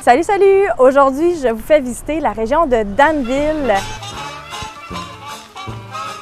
Salut, salut! Aujourd'hui, je vous fais visiter la région de Danville.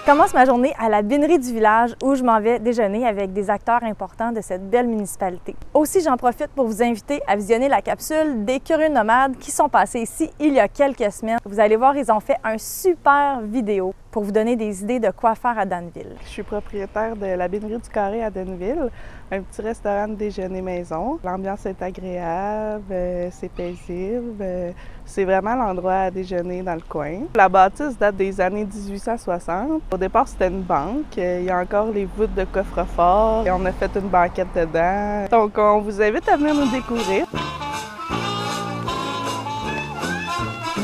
Je commence ma journée à la binerie du village où je m'en vais déjeuner avec des acteurs importants de cette belle municipalité. Aussi, j'en profite pour vous inviter à visionner la capsule des curieux nomades qui sont passés ici il y a quelques semaines. Vous allez voir, ils ont fait un super vidéo pour vous donner des idées de quoi faire à Danville. Je suis propriétaire de la binerie du Carré à Danville, un petit restaurant de déjeuner maison. L'ambiance est agréable, c'est paisible, c'est vraiment l'endroit à déjeuner dans le coin. La bâtisse date des années 1860. Au départ, c'était une banque. Il y a encore les voûtes de coffre-fort et on a fait une banquette dedans. Donc, on vous invite à venir nous découvrir.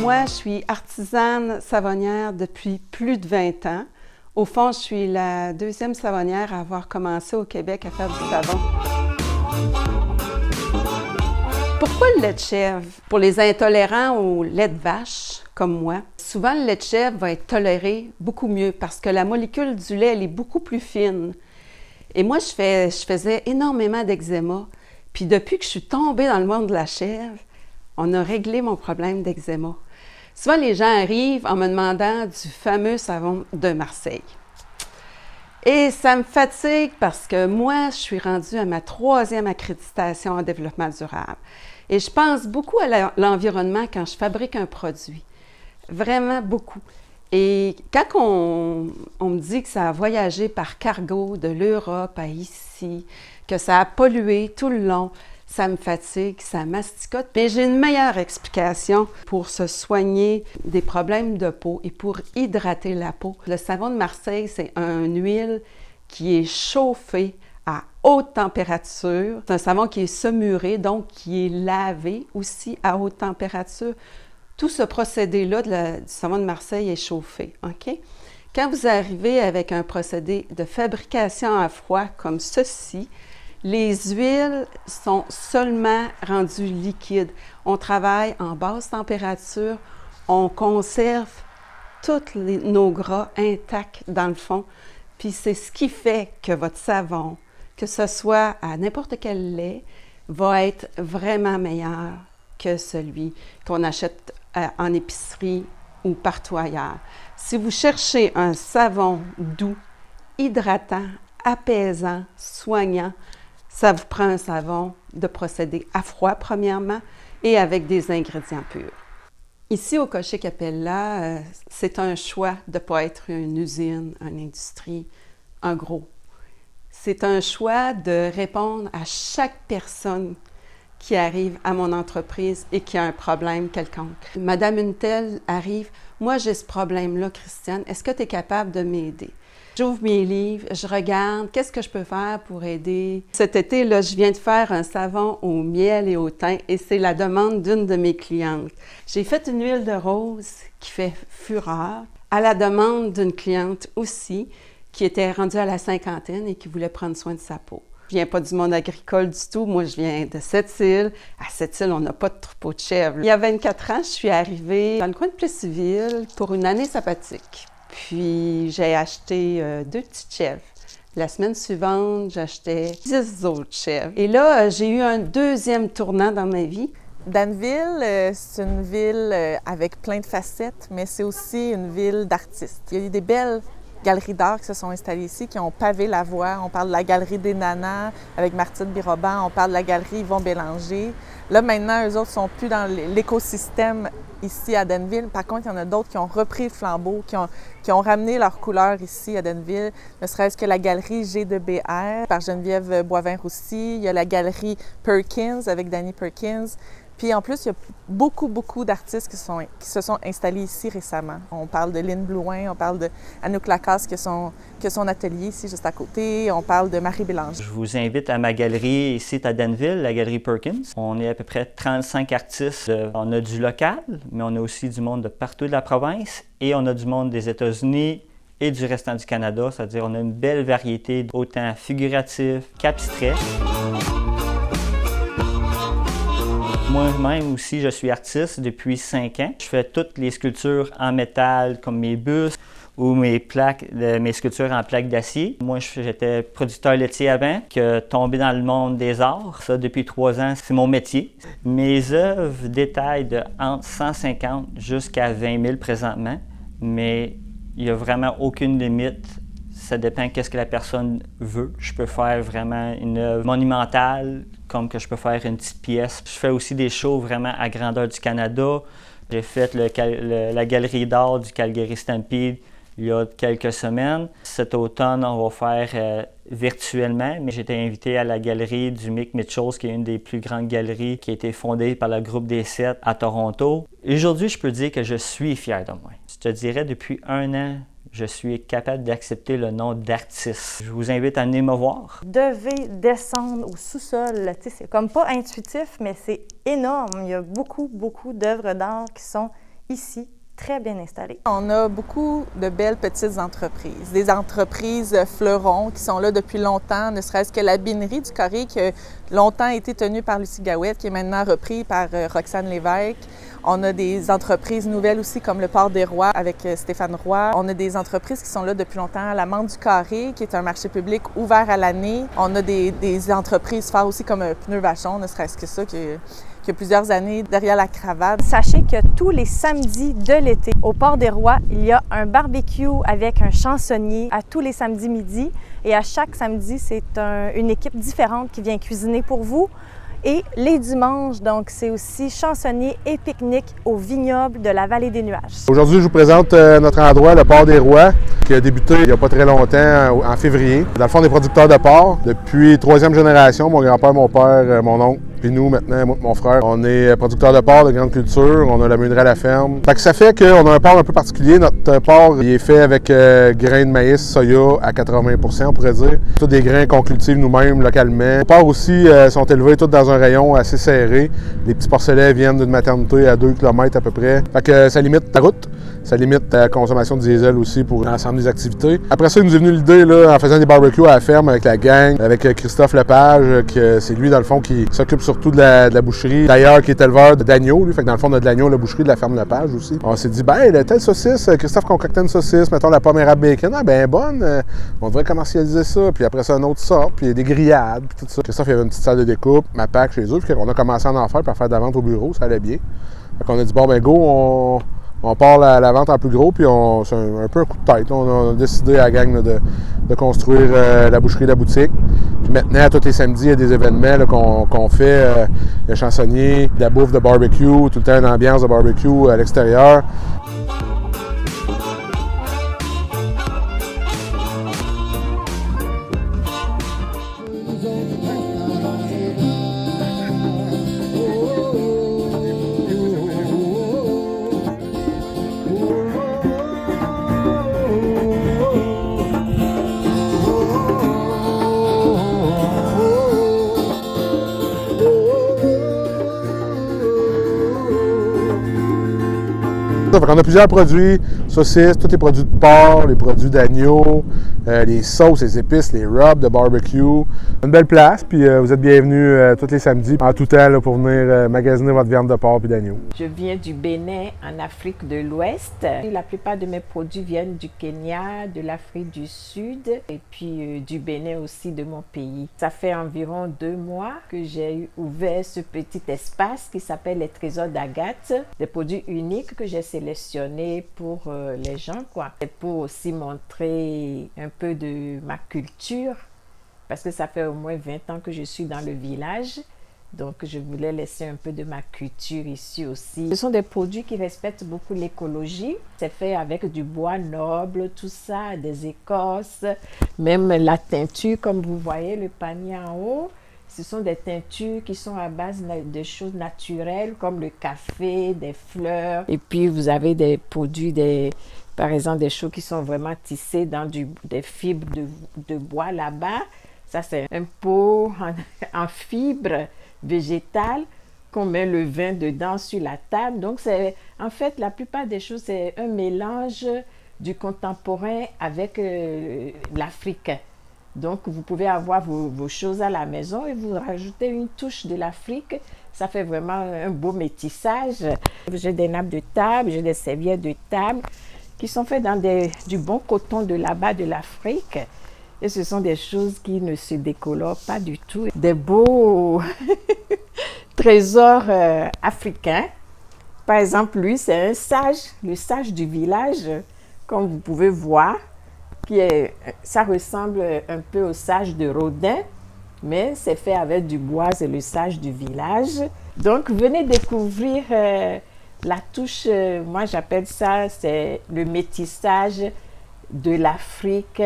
Moi, je suis artisane savonnière depuis plus de 20 ans. Au fond, je suis la deuxième savonnière à avoir commencé au Québec à faire du savon. Pourquoi le lait de chèvre? Pour les intolérants au lait de vache, comme moi, souvent le lait de chèvre va être toléré beaucoup mieux parce que la molécule du lait, elle est beaucoup plus fine. Et moi, je faisais énormément d'eczéma. Puis depuis que je suis tombée dans le monde de la chèvre, on a réglé mon problème d'eczéma. Souvent, les gens arrivent en me demandant du fameux savon de Marseille. Et ça me fatigue parce que moi, je suis rendue à ma 3e accréditation en développement durable. Et je pense beaucoup à l'environnement quand je fabrique un produit. Vraiment beaucoup. Et quand on me dit que ça a voyagé par cargo de l'Europe à ici, que ça a pollué tout le long, ça me fatigue, ça masticote. Mais j'ai une meilleure explication pour se soigner des problèmes de peau et pour hydrater la peau. Le savon de Marseille, c'est une huile qui est chauffée à haute température. C'est un savon qui est saumuré, donc qui est lavé aussi à haute température. Tout ce procédé-là du savon de Marseille est chauffé. OK? Quand vous arrivez avec un procédé de fabrication à froid comme ceci, les huiles sont seulement rendues liquides. On travaille en basse température, on conserve tous nos gras intacts dans le fond. Puis c'est ce qui fait que votre savon, que ce soit à n'importe quel lait, va être vraiment meilleur que celui qu'on achète en épicerie ou partout ailleurs. Si vous cherchez un savon doux, hydratant, apaisant, soignant, ça vous prend un savon de procédé à froid, premièrement, et avec des ingrédients purs. Ici, au Cocher Capella, c'est un choix de ne pas être une usine, une industrie, un gros. C'est un choix de répondre à chaque personne qui arrive à mon entreprise et qui a un problème quelconque. Madame une telle arrive, « Moi, j'ai ce problème-là, Christiane, est-ce que tu es capable de m'aider? » J'ouvre mes livres, je regarde, qu'est-ce que je peux faire pour aider? Cet été, là, je viens de faire un savon au miel et au thym et c'est la demande d'une de mes clientes. J'ai fait une huile de rose qui fait fureur à la demande d'une cliente aussi qui était rendue à la cinquantaine et qui voulait prendre soin de sa peau. Je viens pas du monde agricole du tout, moi je viens de Sept-Îles. À Sept-Îles, on n'a pas de troupeau de chèvres. Il y a 24 ans, je suis arrivée dans le coin de Plessisville pour une année sabbatique. Puis, j'ai acheté 2 petites chèvres. La semaine suivante, j'achetais 10 autres chèvres. Et là, j'ai eu un deuxième tournant dans ma vie. Danville, c'est une ville avec plein de facettes, mais c'est aussi une ville d'artistes. Il y a eu des belles galeries d'art qui se sont installées ici, qui ont pavé la voie. On parle de la galerie des Nanas avec Martine Biroban, on parle de la galerie Yvon Bélanger. Là, maintenant, eux autres sont plus dans l'écosystème ici à Danville. Par contre, il y en a d'autres qui ont repris le flambeau, qui ont ramené leurs couleurs ici à Danville. Ne serait-ce que la galerie G2BR par Geneviève Boivin-Roussy. Il y a la galerie Perkins avec Danny Perkins. Puis en plus, il y a beaucoup d'artistes qui se sont installés ici récemment. On parle de Lynn Blouin, on parle d'Anouk Lacasse qui a son atelier ici juste à côté, on parle de Marie Bélanger. Je vous invite à ma galerie ici à Danville, la galerie Perkins. On est à peu près 35 artistes. On a du local, mais on a aussi du monde de partout de la province et on a du monde des États-Unis et du restant du Canada, c'est-à-dire on a une belle variété, autant figuratif qu'abstrait. Moi-même aussi, je suis artiste depuis 5 ans. Je fais toutes les sculptures en métal, comme mes bustes, ou mes sculptures en plaques d'acier. Moi, j'étais producteur laitier avant, qui a tombé dans le monde des arts. Ça, depuis 3 ans, c'est mon métier. Mes œuvres détaillent de entre 150 jusqu'à 20 000 présentement, mais il n'y a vraiment aucune limite. Ça dépend qu'est-ce que la personne veut. Je peux faire vraiment une œuvre monumentale, comme que je peux faire une petite pièce. Je fais aussi des shows vraiment à grandeur du Canada. J'ai fait la galerie d'art du Calgary Stampede il y a quelques semaines. Cet automne, on va faire virtuellement, mais j'ai été invité à la galerie du Mick Mitchells, qui est une des plus grandes galeries qui a été fondée par le groupe des 7 à Toronto. Et aujourd'hui, je peux dire que je suis fier de moi. Je te dirais, depuis 1 an, je suis capable d'accepter le nom d'artiste. Je vous invite à venir me voir. Devez descendre au sous-sol. C'est comme pas intuitif, mais c'est énorme. Il y a beaucoup, beaucoup d'œuvres d'art qui sont ici, très bien installées. On a beaucoup de belles petites entreprises, des entreprises fleurons qui sont là depuis longtemps, ne serait-ce que la binerie du Carré qui a longtemps été tenue par Lucie Gouette, qui est maintenant reprise par Roxane Lévesque. On a des entreprises nouvelles aussi comme le Port des Rois avec Stéphane Roy. On a des entreprises qui sont là depuis longtemps. La Mante du Carré, qui est un marché public ouvert à l'année. On a des entreprises phares aussi comme Pneus Vachon, ne serait-ce que ça, qui a plusieurs années derrière la cravate. Sachez que tous les samedis de l'été, au Port des Rois, il y a un barbecue avec un chansonnier à tous les samedis midi. Et à chaque samedi, c'est une équipe différente qui vient cuisiner pour vous. Et les dimanches, donc, c'est aussi chansonnier et pique-nique au vignoble de la Vallée des Nuages. Aujourd'hui, je vous présente notre endroit, le Port des Rois, qui a débuté il n'y a pas très longtemps, en février. Dans le fond, on est producteurs de porc depuis 3e génération. Mon grand-père, mon père, mon oncle, puis nous, maintenant, moi et mon frère, on est producteurs de porc de grande culture. On a la meunerie à la ferme. Ça fait qu'on a un porc un peu particulier. Notre porc, il est fait avec grains de maïs, soya à 80%, on pourrait dire. Tous des grains qu'on cultive nous-mêmes localement. Les porcs aussi sont élevés tous dans un rayon assez serré. Les petits porcelets viennent d'une maternité à 2 km à peu près. Fait que ça limite la route. Ça limite la consommation de diesel aussi pour l'ensemble des activités. Après ça, il nous est venu l'idée, là, en faisant des barbecues à la ferme avec la gang, avec Christophe Lepage, que c'est lui, dans le fond, qui s'occupe surtout de la boucherie. D'ailleurs, qui est éleveur d'agneaux, lui. Fait que dans le fond, on a de l'agneau, la boucherie de la ferme Lepage aussi. On s'est dit, telle saucisse, Christophe concoctait une saucisse, mettons la pomme érable bacon, bonne, on devrait commercialiser ça. Puis après ça, un autre sort, puis des grillades, puis tout ça. Christophe, il y avait une petite salle de découpe, ma PAC chez eux, puis on a commencé à en faire, puis à faire de la vente au bureau, ça allait bien. Fait qu'on a dit, go, on part la vente en plus gros, puis c'est un peu un coup de tête. Là. On a décidé à la gang là, de construire la boucherie, la boutique. Puis maintenant, tous les samedis, il y a des événements là, qu'on fait. Le chansonnier, de la bouffe de barbecue, tout le temps une ambiance de barbecue à l'extérieur. On a plusieurs produits, saucisses, tous les produits de porc, les produits d'agneau, les sauces, les épices, les rubs de barbecue. Une belle place, puis vous êtes bienvenus tous les samedis en tout temps là, pour venir magasiner votre viande de porc et d'agneau. Je viens du Bénin, en Afrique de l'Ouest. La plupart de mes produits viennent du Kenya, de l'Afrique du Sud et puis du Bénin aussi, de mon pays. Ça fait environ 2 mois que j'ai ouvert ce petit espace qui s'appelle les Trésors d'Agathe, des produits uniques que j'ai sélectionnés pour les gens, quoi. Et pour aussi montrer un peu de ma culture, parce que ça fait au moins 20 ans que je suis dans le village. Donc, je voulais laisser un peu de ma culture ici aussi. Ce sont des produits qui respectent beaucoup l'écologie. C'est fait avec du bois noble, tout ça, des écorces, même la teinture, comme vous voyez, le panier en haut. Ce sont des teintures qui sont à base de choses naturelles, comme le café, des fleurs. Et puis, vous avez des produits, par exemple, des choses qui sont vraiment tissées dans des fibres de bois là-bas. Ça, c'est un pot en fibres végétale qu'on met le vin dedans sur la table. Donc, en fait, la plupart des choses, c'est un mélange du contemporain avec l'Afrique. Donc, vous pouvez avoir vos choses à la maison et vous rajoutez une touche de l'Afrique. Ça fait vraiment un beau métissage. J'ai des nappes de table, j'ai des serviettes de table qui sont faits dans du bon coton de là-bas de l'Afrique. Et ce sont des choses qui ne se décolorent pas du tout. Des beaux trésors africains. Par exemple, lui, c'est un sage, le sage du village, comme vous pouvez voir. Ça ressemble un peu au sage de Rodin, mais c'est fait avec du bois, c'est le sage du village. Donc, venez découvrir la touche, moi j'appelle ça, c'est le métissage de l'Afrique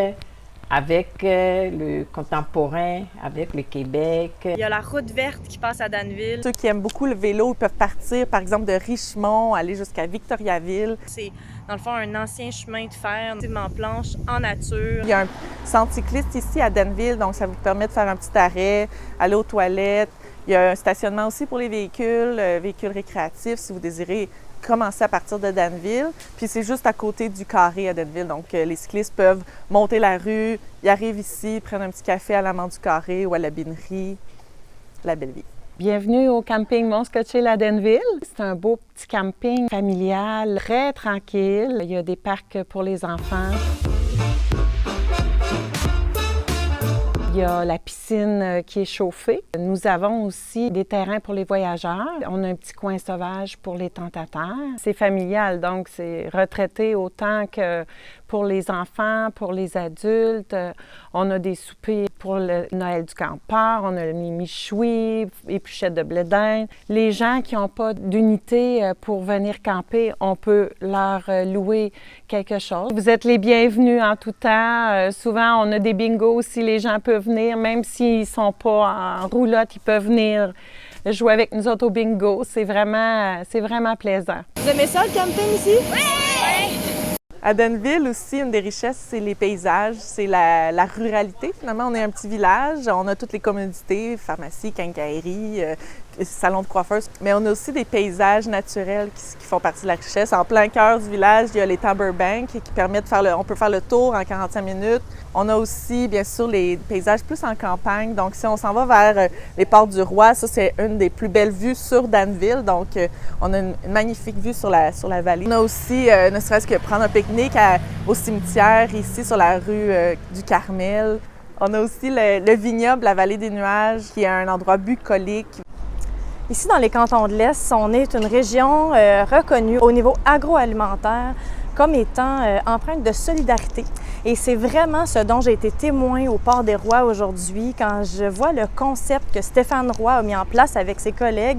avec le contemporain, avec le Québec. Il y a la route verte qui passe à Danville. Ceux qui aiment beaucoup le vélo peuvent partir, par exemple, de Richemont, aller jusqu'à Victoriaville. C'est, dans le fond, un ancien chemin de fer, en planche, en nature. Il y a un centre cycliste ici à Danville, donc ça vous permet de faire un petit arrêt, aller aux toilettes. Il y a un stationnement aussi pour les véhicules récréatifs, si vous désirez commencer à partir de Danville. Puis c'est juste à côté du carré à Danville. Donc les cyclistes peuvent monter la rue, ils arrivent ici, prennent un petit café à l'amont du carré ou à la binerie. La belle vie. Bienvenue au camping Mont Scottshill à Danville. C'est un beau petit camping familial, très tranquille. Il y a des parcs pour les enfants. Il y a la piscine qui est chauffée. Nous avons aussi des terrains pour les voyageurs. On a un petit coin sauvage pour les tentateurs. C'est familial, donc c'est retraité autant que pour les enfants, pour les adultes. On a des soupers pour le Noël du campeur, on a les michouis, épluchettes de blé d'Inde. Les gens qui n'ont pas d'unité pour venir camper, on peut leur louer quelque chose. Vous êtes les bienvenus en tout temps. Souvent, on a des bingos si les gens peuvent venir, même s'ils ne sont pas en roulotte, ils peuvent venir jouer avec nous autres au bingo. C'est vraiment plaisant. Vous aimez ça, le camping ici? Oui! À Danville aussi, une des richesses, c'est les paysages, c'est la ruralité. Finalement, on est un petit village, on a toutes les commodités, pharmacie, quincaillerie, salon de coiffeuse, mais on a aussi des paysages naturels qui font partie de la richesse. En plein cœur du village, il y a les Timberbanks qui permettent de faire on peut faire le tour en 45 minutes. On a aussi, bien sûr, les paysages plus en campagne. Donc, si on s'en va vers les Portes du Roi, ça, c'est une des plus belles vues sur Danville. Donc, on a une magnifique vue sur la vallée. On a aussi, ne serait-ce que prendre un pique-nique au cimetière, ici, sur la rue du Carmel. On a aussi le vignoble, la vallée des Nuages, qui est un endroit bucolique. Ici, dans les cantons de l'Est, on est une région reconnue au niveau agroalimentaire comme étant empreinte de solidarité. Et c'est vraiment ce dont j'ai été témoin au Port des Rois aujourd'hui quand je vois le concept que Stéphane Roy a mis en place avec ses collègues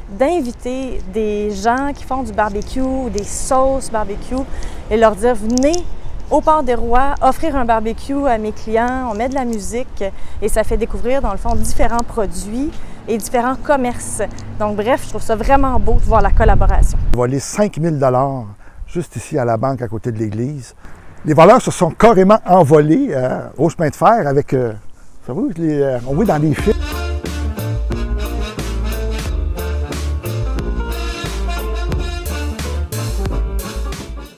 d'inviter des gens qui font du barbecue ou des sauces barbecue et leur dire « Venez au Port des Rois, offrir un barbecue à mes clients, on met de la musique et ça fait découvrir dans le fond différents produits et différents commerces. » Donc bref, je trouve ça vraiment beau de voir la collaboration. Volé 5 000 $ juste ici à la banque à côté de l'église. Les voleurs se sont carrément envolés au chemin de fer avec, on voit dans les films.